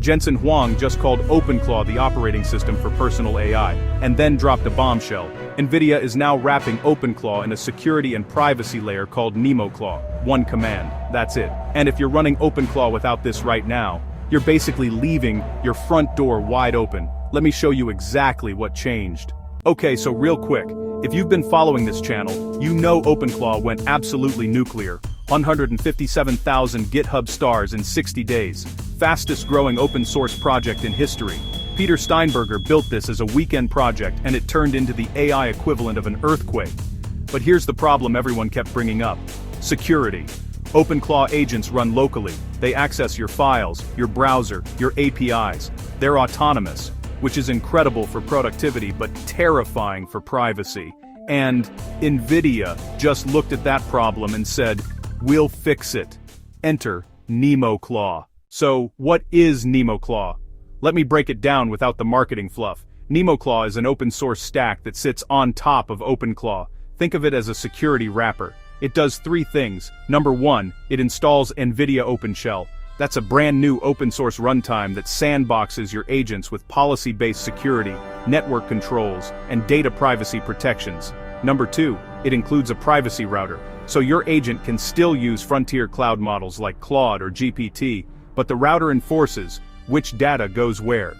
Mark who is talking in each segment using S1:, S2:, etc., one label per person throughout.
S1: Jensen Huang just called OpenClaw the operating system for personal AI, and then dropped a bombshell. NVIDIA is now wrapping OpenClaw in a security and privacy layer called NemoClaw. One command, that's it. And if you're running OpenClaw without this right now, you're basically leaving your front door wide open. Let me show you exactly what changed. Okay, so real quick, if you've been following this channel, you know OpenClaw went absolutely nuclear. 157,000 GitHub stars in 60 days. Fastest growing open source project in history. Peter Steinberger built this as a weekend project and it turned into the AI equivalent of an earthquake. But here's the problem everyone kept bringing up. Security. OpenClaw agents run locally. They access your files, your browser, your APIs. They're autonomous, which is incredible for productivity but terrifying for privacy. And NVIDIA just looked at that problem and said, "We'll fix it." Enter NemoClaw. So, what is NemoClaw? Let me break it down without the marketing fluff. NemoClaw is an open source stack that sits on top of OpenClaw. Think of it as a security wrapper. It does three things. Number one, it installs NVIDIA OpenShell. That's a brand new open source runtime that sandboxes your agents with policy-based security, network controls, and data privacy protections. Number two, it includes a privacy router, so your agent can still use frontier cloud models like Claude or GPT, but the router enforces which data goes where.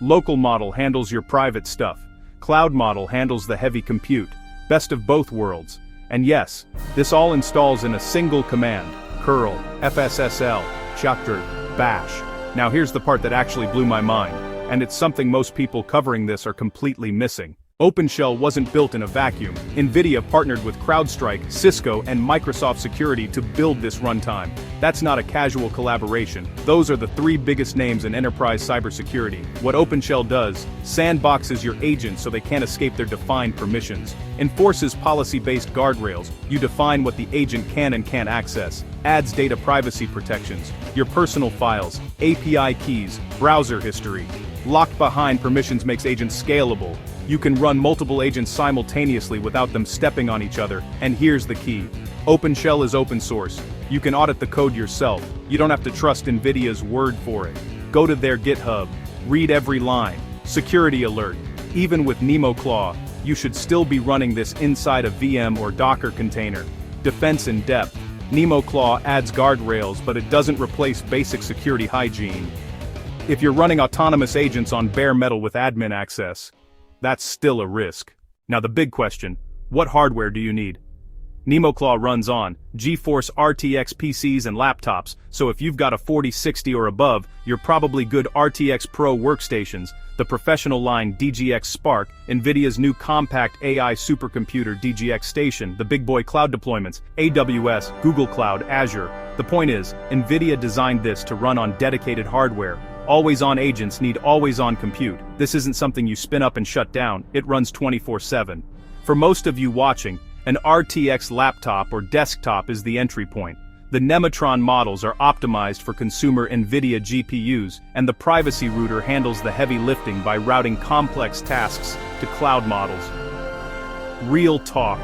S1: Local model handles your private stuff. Cloud model handles the heavy compute. Best of both worlds. And yes, this all installs in a single command, curl, fssil, chapter, bash. Now here's the part that actually blew my mind, and it's something most people covering this are completely missing. OpenShell wasn't built in a vacuum. NVIDIA partnered with CrowdStrike, Cisco, and Microsoft Security to build this runtime. That's not a casual collaboration. Those are the three biggest names in enterprise cybersecurity. What OpenShell does, sandboxes your agents so they can't escape their defined permissions. Enforces policy-based guardrails. You define what the agent can and can't access. Adds data privacy protections. Your personal files, API keys, browser history. Locked behind permissions makes agents scalable. You can run multiple agents simultaneously without them stepping on each other, and here's the key. OpenShell is open source. You can audit the code yourself. You don't have to trust NVIDIA's word for it. Go to their GitHub. Read every line. Security alert. Even with NemoClaw, you should still be running this inside a VM or Docker container. Defense in depth. NemoClaw adds guardrails, but it doesn't replace basic security hygiene. If you're running autonomous agents on bare metal with admin access, that's still a risk. Now the big question, what hardware do you need? NemoClaw runs on GeForce RTX PCs and laptops, so if you've got a 4060 or above, you're probably good. RTX Pro workstations, the professional line DGX Spark, NVIDIA's new compact AI supercomputer DGX Station, the big boy cloud deployments, AWS, Google Cloud, Azure. The point is, NVIDIA designed this to run on dedicated hardware. Always-on agents need always-on compute. This isn't something you spin up and shut down, it runs 24/7. For most of you watching, an RTX laptop or desktop is the entry point. The Nematron models are optimized for consumer NVIDIA GPUs, and the privacy router handles the heavy lifting by routing complex tasks to cloud models. Real talk.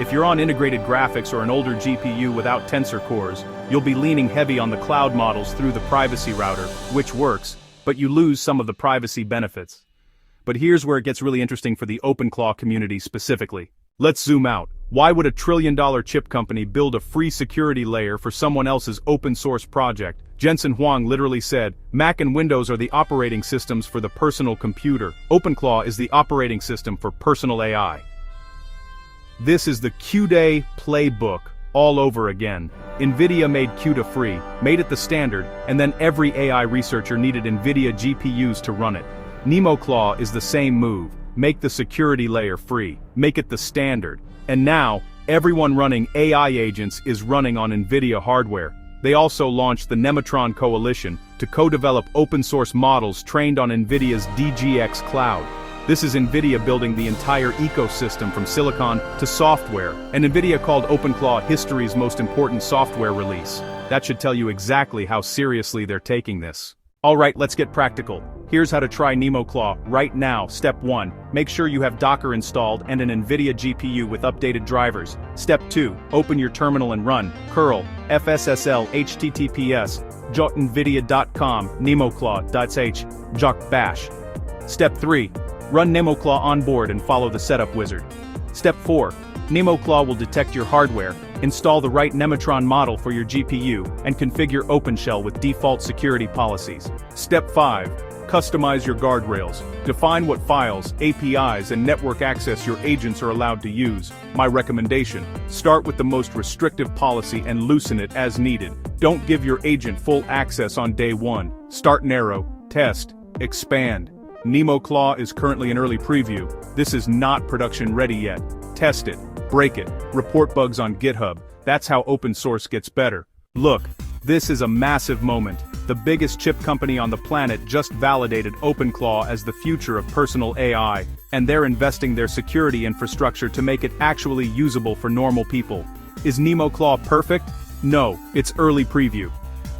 S1: If you're on integrated graphics or an older GPU without tensor cores, you'll be leaning heavy on the cloud models through the privacy router, which works, but you lose some of the privacy benefits. But here's where it gets really interesting for the OpenClaw community specifically. Let's zoom out. Why would a trillion-dollar chip company build a free security layer for someone else's open-source project? Jensen Huang literally said, Mac and Windows are the operating systems for the personal computer. OpenClaw is the operating system for personal AI. This is the CUDA playbook all over again. NVIDIA made CUDA free, made it the standard, and then every AI researcher needed NVIDIA GPUs to run it. NemoClaw is the same move. Make the security layer free, make it the standard. And now, everyone running AI agents is running on NVIDIA hardware. They also launched the Nematron Coalition to co-develop open-source models trained on NVIDIA's DGX Cloud. This is NVIDIA building the entire ecosystem from silicon to software, and NVIDIA called OpenClaw history's most important software release. That should tell you exactly how seriously they're taking this. Alright, let's get practical. Here's how to try NemoClaw right now. Step 1. Make sure you have Docker installed and an NVIDIA GPU with updated drivers. Step 2. Open your terminal and run curl fssil https NVIDIA.com, NemoClaw.h, bash. Step 3. Run NemoClaw on board and follow the setup wizard. Step 4. NemoClaw will detect your hardware, install the right Nematron model for your GPU, and configure OpenShell with default security policies. Step 5. Customize your guardrails. Define what files, APIs, and network access your agents are allowed to use. My recommendation: start with the most restrictive policy and loosen it as needed. Don't give your agent full access on day 1. Start narrow, test, expand. NemoClaw is currently in early preview. This is not production ready yet. Test it, break it, report bugs on GitHub. That's how open source gets better. Look, this is a massive moment. The biggest chip company on the planet just validated OpenClaw as the future of personal AI, and they're investing their security infrastructure to make it actually usable for normal people. Is NemoClaw perfect? No, it's early preview.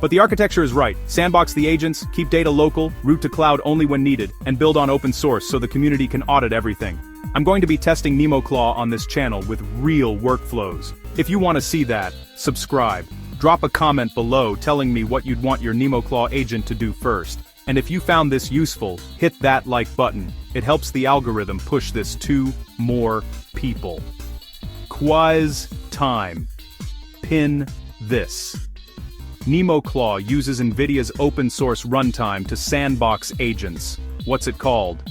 S1: But the architecture is right. Sandbox the agents, keep data local, route to cloud only when needed, and build on open source so the community can audit everything. I'm going to be testing NemoClaw on this channel with real workflows. If you want to see that, subscribe. Drop a comment below telling me what you'd want your NemoClaw agent to do first. And if you found this useful, hit that like button. It helps the algorithm push this to more people. Quiz time. Pin this. NemoClaw uses NVIDIA's open source runtime to sandbox agents. What's it called?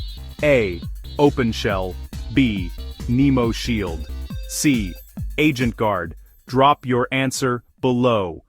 S1: A. OpenShell. B. NemoShield. C. Agent Guard. Drop your answer below.